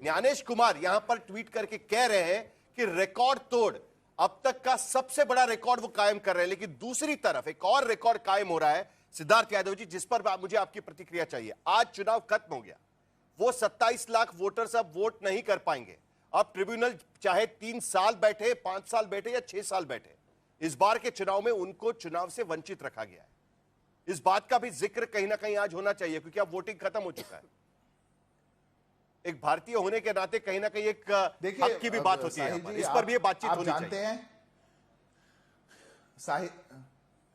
ज्ञानेश कुमार यहां पर ट्वीट करके कह रहे हैं कि रिकॉर्ड तोड़, अब तक का सबसे बड़ा रिकॉर्ड वो कायम कर रहे हैं। लेकिन दूसरी तरफ एक और रिकॉर्ड कायम हो रहा है सिद्धार्थ यादव जी, जिस पर मुझे आपकी प्रतिक्रिया चाहिए। आज चुनाव खत्म हो गया, वो 27 लाख वोटर्स अब वोट नहीं कर पाएंगे। अब ट्रिब्यूनल चाहे 3 साल बैठे, 5 साल बैठे या 6 साल बैठे, इस बार के चुनाव में उनको चुनाव से वंचित रखा गया है। इस बात का भी जिक्र कहीं ना कहीं आज होना चाहिए, क्योंकि अब वोटिंग खत्म हो चुका है। एक भारतीय होने के नाते कहीं ना कहीं एक हक की भी बात होती है, इस पर भी बातचीत होनी चाहिए। जानते हैं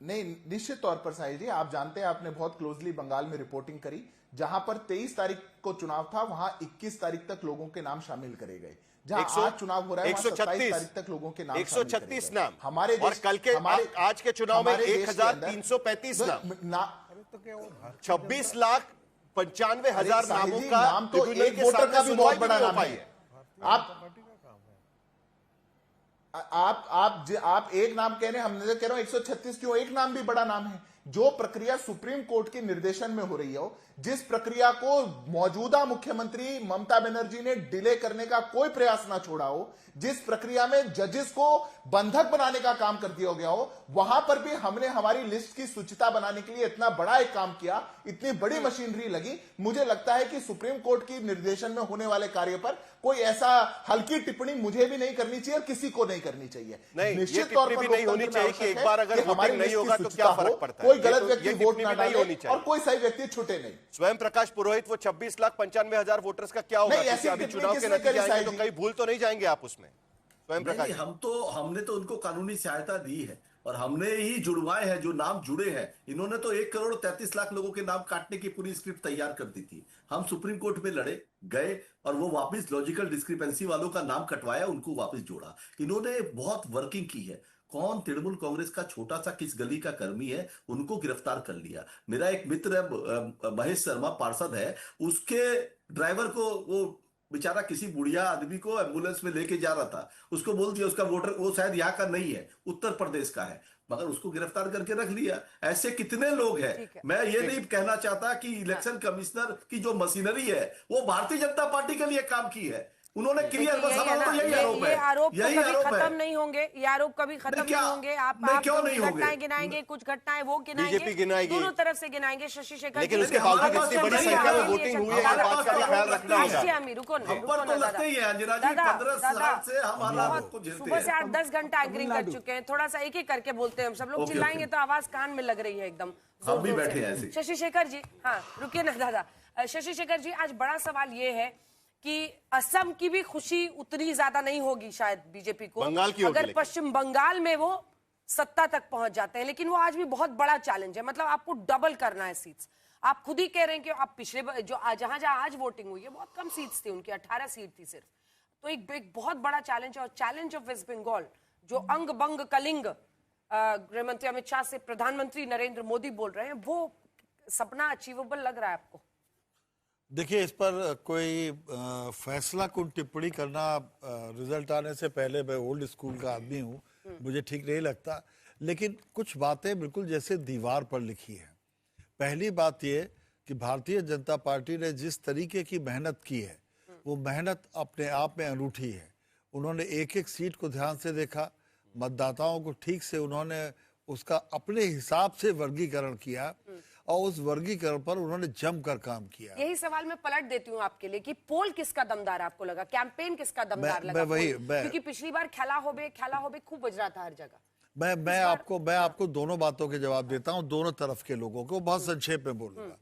नहीं, निश्चित तौर पर साहिल जी, आप जानते हैं, आपने बहुत क्लोजली बंगाल में रिपोर्टिंग करी, जहां पर 23 तारीख को चुनाव था, वहां 21 तारीख तक लोगों के नाम शामिल करे गए। जहां आज चुनाव हो रहा है, 136 तारीख तक लोगों के नाम 136 नाम हमारे और कल के आज के चुनाव में 1335 नाम, 26 लाख 95,000 नामों का नाम तो एक वोटर का भी बहुत बड़ा नाम है। आप एक नाम कह रहे हैं, हमने कह रहा हूं 136 क्यों, एक नाम भी बड़ा नाम है। जो प्रक्रिया सुप्रीम कोर्ट के निर्देशन में हो रही हो, जिस प्रक्रिया को मौजूदा मुख्यमंत्री ममता बनर्जी ने डिले करने का कोई प्रयास ना छोड़ा हो, जिस प्रक्रिया में जजेस को बंधक बनाने का काम कर दिया गया हो, वहां पर भी हमने हमारी लिस्ट की सूचिता बनाने के लिए इतना बड़ा एक काम किया, इतनी बड़ी मशीनरी लगी। मुझे लगता है कि सुप्रीम कोर्ट की निर्देशन में होने वाले कार्य पर कोई ऐसा हल्की टिप्पणी मुझे भी नहीं करनी चाहिए और किसी को नहीं करनी चाहिए। निश्चित तौर पर नहीं होनी चाहिए कि एक बार अगर वोटिंग नहीं होगा तो क्या फर्क पड़ता है, कोई गलत व्यक्ति वोट ना डाले और कोई सही व्यक्ति छूटे नहीं। स्वयं प्रकाश पुरोहित, वो 26,95,000 वोटर्स का क्या होगा? अभी चुनाव के नतीजे आएंगे तो कहीं भूल तो नहीं जाएंगे आप उसमें? स्वयं प्रकाश, हमने तो उनको कानूनी सहायता दी है और हमने ही जुड़वाए हैं, जो नाम जुड़े हैं। इन्होंने तो 1,33,00,000 लोगों के नाम काटने की पूरी स्क्रिप्ट तैयार कर दी थी। हम सुप्रीम कोर्ट में लड़े गए और वो वापस लॉजिकल डिस्क्रिपेंसी वालों का नाम कटवाया, उनको वापस जोड़ा। इन्होंने बहुत वर्किंग की है। कौन तृणमूल कांग्रेस का छोटा सा किस गली का कर्मी है, उनको गिरफ्तार कर लिया। मेरा एक मित्र महेश शर्मा पार्षद है, उसके ड्राइवर को, वो बेचारा किसी बुढ़िया आदमी को एम्बुलेंस में लेके जा रहा था, उसको बोल दिया उसका वोटर, वो शायद यहाँ का नहीं है, उत्तर प्रदेश का है, मगर उसको गिरफ्तार करके रख लिया। ऐसे कितने लोग हैं। मैं ये नहीं कहना चाहता कि इलेक्शन कमिश्नर की जो मशीनरी है वो भारतीय जनता पार्टी के लिए काम की है, उन्होंने क्लियर, बस हमारा तो यही आरोप है। ये आरोप कभी खत्म नहीं होंगे, ये आरोप कभी खत्म नहीं होंगे। आप घटनाएं गिनाएंगे, कुछ घटनाएं वो गिनाएंगे, दोनों तरफ से गिनाएंगे। शशि शेखर, लेकिन उसके बावजूद इतनी बड़ी संख्या में वोटिंग हुई है, इस बात का भी ख्याल रखना होगा। रुको सुबह से 8-10 घंटा एग्री कर चुके हैं, थोड़ा सा एक एक करके बोलते हैं हम। सब लोग चिल्लाएंगे तो आवाज कान में लग रही है एकदम। शशि शेखर जी, हाँ रुकिए ना दादा। शशि शेखर जी, आज बड़ा सवाल ये है कि असम की भी खुशी उतनी ज्यादा नहीं होगी शायद बीजेपी को, अगर पश्चिम बंगाल में वो सत्ता तक पहुंच जाते हैं। लेकिन वो आज भी बहुत बड़ा चैलेंज है, मतलब आपको डबल करना है सीट्स। आप खुद ही कह रहे हैं कि आप पिछले जो जहां जहां आज वोटिंग हुई है बहुत कम सीट्स थी उनकी, 18 सीट थी सिर्फ। तो एक बहुत बड़ा चैलेंज है। और चैलेंज ऑफ वेस्ट बंगाल, जो अंग बंग कलिंग गृह मंत्री अमित शाह से प्रधानमंत्री नरेंद्र मोदी बोल रहे हैं, वो सपना अचीवेबल लग रहा है आपको? देखिए, इस पर कोई फैसला कुन टिप्पणी करना रिजल्ट आने से पहले, मैं ओल्ड स्कूल का आदमी हूँ, मुझे ठीक नहीं लगता। लेकिन कुछ बातें बिल्कुल जैसे दीवार पर लिखी है। पहली बात ये कि भारतीय जनता पार्टी ने जिस तरीके की मेहनत की है, वो मेहनत अपने आप में अनूठी है। उन्होंने एक एक सीट को ध्यान से देखा, मतदाताओं को ठीक से उन्होंने उसका अपने हिसाब से वर्गीकरण किया और उस वर्गीकरण पर उन्होंने जमकर काम किया। यही सवाल मैं पलट देती हूँ आपके लिए कि पोल किसका दमदार आपको लगा, कैंपेन किसका दमदार लगा? क्योंकि पिछली बार खेला होबे खूब बज रहा था हर जगह। मैं आपको दोनों बातों के जवाब देता हूँ, दोनों तरफ के लोगों को बहुत संक्षेप में बोलूंगा।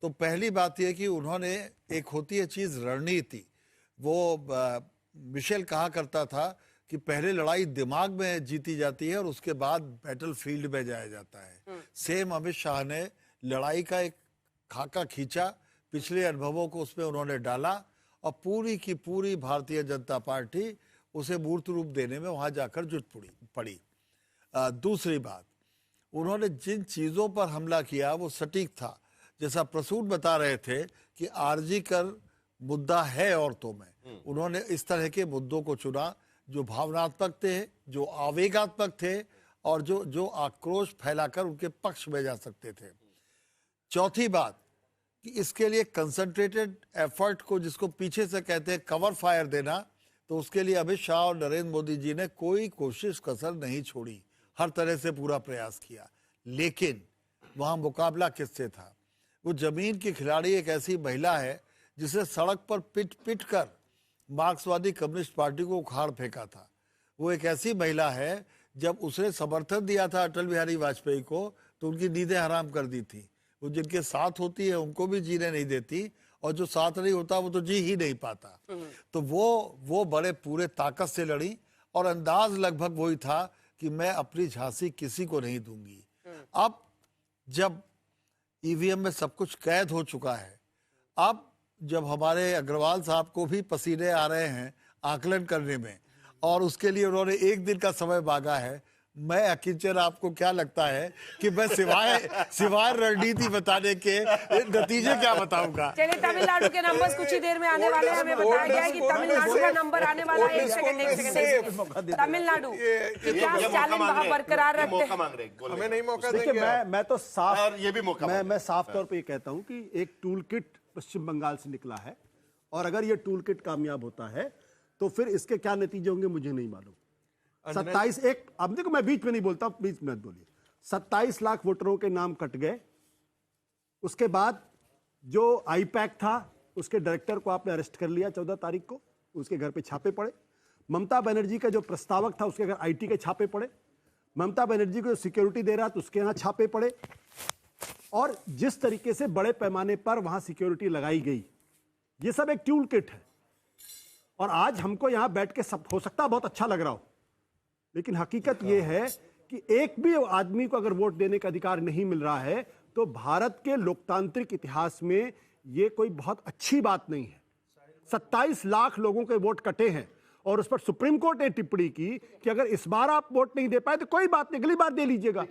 तो पहली बात यह कि उन्होंने, एक होती है चीज रणनीति, वो मिशेल कहा करता था कि पहले लड़ाई दिमाग में जीती जाती है और उसके बाद बैटल फील्ड में जाया जाता है। सेम अमित शाह ने लड़ाई का एक खाका खींचा, पिछले अनुभवों को उसमें उन्होंने डाला और पूरी की पूरी भारतीय जनता पार्टी उसे मूर्त रूप देने में वहां जाकर जुट पड़ी। दूसरी बात, उन्होंने जिन चीजों पर हमला किया वो सटीक था। जैसा प्रसून बता रहे थे कि आरजी कर मुद्दा है औरतों में, उन्होंने इस तरह के मुद्दों को चुना जो भावनात्मक थे, जो आवेगात्मक थे और जो आक्रोश फैलाकर उनके पक्ष में जा सकते थे। चौथी बात, कि इसके लिए कंसंट्रेटेड एफर्ट को, जिसको पीछे से कहते हैं कवर फायर देना, तो उसके लिए अमित शाह और नरेंद्र मोदी जी ने कोई कोशिश कसर नहीं छोड़ी, हर तरह से पूरा प्रयास किया। लेकिन वहां मुकाबला किससे था? वो जमीन की खिलाड़ी एक ऐसी महिला है जिसे सड़क पर पिट पिट कर मार्क्सवादी कम्युनिस्ट पार्टी को उखाड़ फेंका था। वो एक ऐसी महिला है, जब उसने समर्थन दिया था अटल बिहारी वाजपेयी को तो उनकी नींदें हराम कर दी थी। वो जिनके साथ होती है उनको भी जीने नहीं देती, और जो साथ नहीं होता वो तो जी ही नहीं पाता। तो वो बड़े पूरे ताकत से लड़ी, और अंदाज लगभग वही था कि मैं अपनी झांसी किसी को नहीं दूंगी। अब जब ईवीएम में सब कुछ कैद हो चुका है, अब जब हमारे अग्रवाल साहब को भी पसीने आ रहे हैं आकलन करने में, और उसके लिए उन्होंने एक दिन का समय मांगा है, मैं अकिंचन, आपको क्या लगता है कि मैं सिवाय रणनीति बताने के नतीजे क्या बताऊंगा? चलिए, तमिलनाडु के नंबर्स कुछ ही देर में आने वाले हैं। हमें बताया गया है कि तमिलनाडु का नंबर आने वाला है। एक सेकंड, तमिलनाडु क्या चैलेंज वहां बरकरार रखते हैं? हमें नहीं मौका देखिए, मैं तो साफ, और ये भी मौका मैं साफ तौर पे ये कहता हूं कि एक टूल किट पश्चिम बंगाल से निकला है, और अगर ये टूल किट कामयाब होता है तो फिर इसके क्या नतीजे होंगे मुझे नहीं मालूम। 27 एक, अब देखो मैं बीच में नहीं बोलता, बीच में मत बोलिए। 27 लाख वोटरों के नाम कट गए। उसके बाद जो आईपैक था उसके डायरेक्टर को आपने अरेस्ट कर लिया 14 तारीख को, उसके घर पे छापे पड़े। ममता बनर्जी का जो प्रस्तावक था उसके घर आईटी के छापे पड़े। ममता बनर्जी को जो सिक्योरिटी दे रहा था उसके यहां छापे पड़े। और जिस तरीके से बड़े पैमाने पर वहां सिक्योरिटी लगाई गई, ये सब एक टूल किट है। और आज हमको यहां बैठ के सब, हो सकता है बहुत अच्छा लग रहा हो, लेकिन हकीकत यह है कि एक भी आदमी को अगर वोट देने का अधिकार नहीं मिल रहा है तो भारत के लोकतांत्रिक इतिहास में यह कोई बहुत अच्छी बात नहीं है। 27 लाख लोगों के वोट कटे हैं, और उस पर सुप्रीम कोर्ट ने टिप्पणी की कि अगर इस बार आप वोट नहीं दे पाए तो कोई बात नहीं, अगली बार दे लीजिएगा।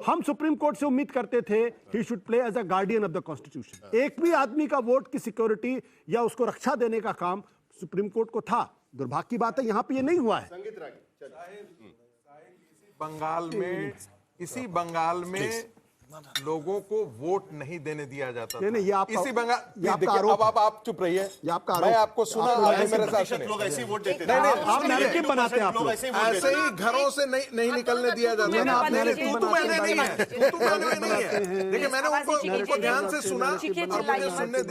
हम सुप्रीम कोर्ट से उम्मीद करते थे he should play as a guardian of the constitution. एक भी आदमी का वोट की सिक्योरिटी या उसको रक्षा देने का काम सुप्रीम कोर्ट को था। दुर्भाग्य की बात है यहां पे ये नहीं हुआ है। इसी बंगाल में लोगों को वोट नहीं देने दिया जाता था। नहीं, ये आपका, इसी बंगाल, ये आपका आरोप, अब आप चुप रहिए, ये आपका आरोप। मैं आपको सुना, आपने मेरे साथ सुने। लोग ऐसे ही वोट देते नहीं, नहीं, आप नैरेटिव बनाते हैं, आप लोग ऐसे ही घरों से नहीं निकलने दिया जाता। मैंने आप मैंने नहीं है। देखिए, मैंने उनको ध्यान से सुना, और मुझे सुनने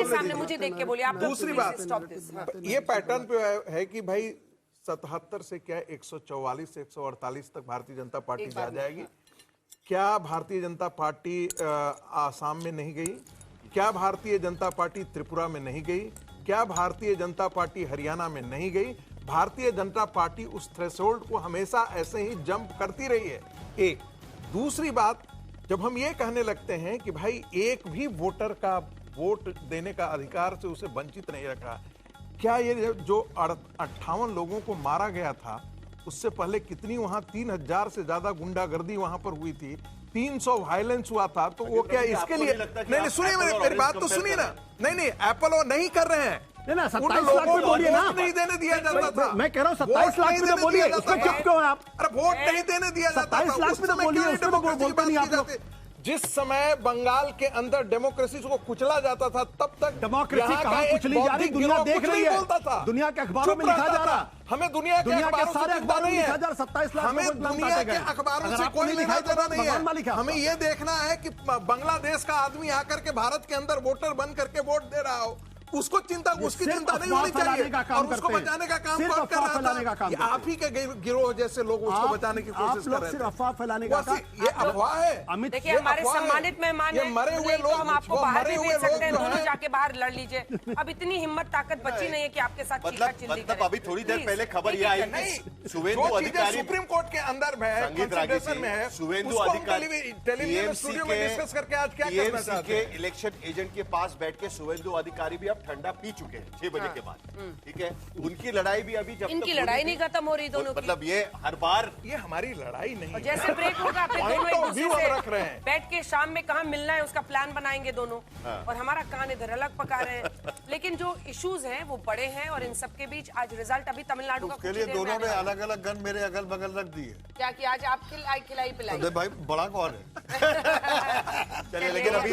सामने मुझे देख के बोलिए। दूसरी बात, ये पैटर्न पे है कि भाई 77 से क्या 144 से 148 तक भारतीय जनता पार्टी जा जाएगी। क्या भारतीय जनता पार्टी आसाम में नहीं गई? क्या भारतीय जनता पार्टी त्रिपुरा में नहीं गई? क्या भारतीय जनता पार्टी हरियाणा में नहीं गई? भारतीय जनता पार्टी उस थ्रेशोल्ड को हमेशा ऐसे ही जंप करती रही है। एक दूसरी बात, जब हम ये कहने लगते हैं कि भाई एक भी वोटर का वोट देने का अधिकार से उसे वंचित नहीं रखा, क्या ये जो 58 लोगों को मारा गया था उससे पहले कितनी वहां 3000 से ज्यादा गुंडागर्दी वहां पर हुई थी, 300 वायलेंस हुआ था, तो वो क्या इसके लिए नहीं सुनिए, मेरी बात तो सुनिए ना। नहीं एप्पल वो नहीं कर रहे हैं। नहीं, 27 लाख में बोलिए ना, नहीं देने दिया जाता था। मैं कह रहा हूँ 27 लाख में तो बोलिए, उसमें चुप क्यों है आप? अरे वोट नहीं देने दिया जाता था। 27 लाख में तो बोलिए, उसमें तो बोलते नहीं आप लोग। जिस समय बंगाल के अंदर डेमोक्रेसी को कुचला जाता था, तब तक डेमोक्रेसी कहां कुचली जा रही, दुनिया देख रही है। दुनिया के अखबारों में लिखा जा रहा, हमें दुनिया के सारे अखबारों में लिखा जा रहा, 27 लाख हमें दुनिया के अखबारों से कोई लेना देना नहीं है। हमें ये देखना है कि बांग्लादेश का आदमी आकर के भारत के अंदर वोटर बन करके वोट दे रहा हो, उसको चिंता, उसकी चिंता नहीं होनी चाहिए, और उसको बचाने का काम कौन कर रहा था? आप ही के गिरोह जैसे लोग उसको बचाने की कोशिश कर रहे थे। अफवाह फैलाने का काम, ये अफवाह है। देखिए, हमारे सम्मानित मेहमान हैं, मरे हुए लोग, हम आपको बाहर भी भेज सकते हैं, दोनों जाके बाहर लड़ लीजिए। अब इतनी हिम्मत ताकत बची नहीं है कि आपके साथ मतलब अभी थोड़ी देर पहले खबर ये आई कि शुभेंदु अधिकारी सुप्रीम कोर्ट के अंदर में है, कंसिडरेशन में है, शुभेंदु अधिकारी टेलीविजन स्टूडियो में डिस्कस करके आज क्या करना चाहते हैं? इलेक्शन एजेंट के पास बैठ के शुभेंदु अधिकारी भी अब ठंडा पी चुके हैं 6 बजे के बाद। ठीक है, उनकी लड़ाई भी अभी जब इनकी लड़ाई नहीं खत्म हो रही दोनों की। मतलब ये हर बार, ये हमारी लड़ाई नहीं है। जैसे ब्रेक होगा फिर दोनों एक दूसरे रख रहे से हैं, बैठ के शाम में कहाँ मिलना है उसका प्लान बनाएंगे दोनों, और हमारा कान इधर अलग पका रहे हैं। लेकिन जो इश्यूज हैं वो बड़े हैं, और इन सबके बीच आज रिजल्ट अभी तमिलनाडु का उसके लिए दोनों ने अलग अलग गन मेरे अगल बगल रख दिए। क्या कि आज आप खिलाई पिलाई भाई बड़ा कौन है? चलिए, लेकिन अभी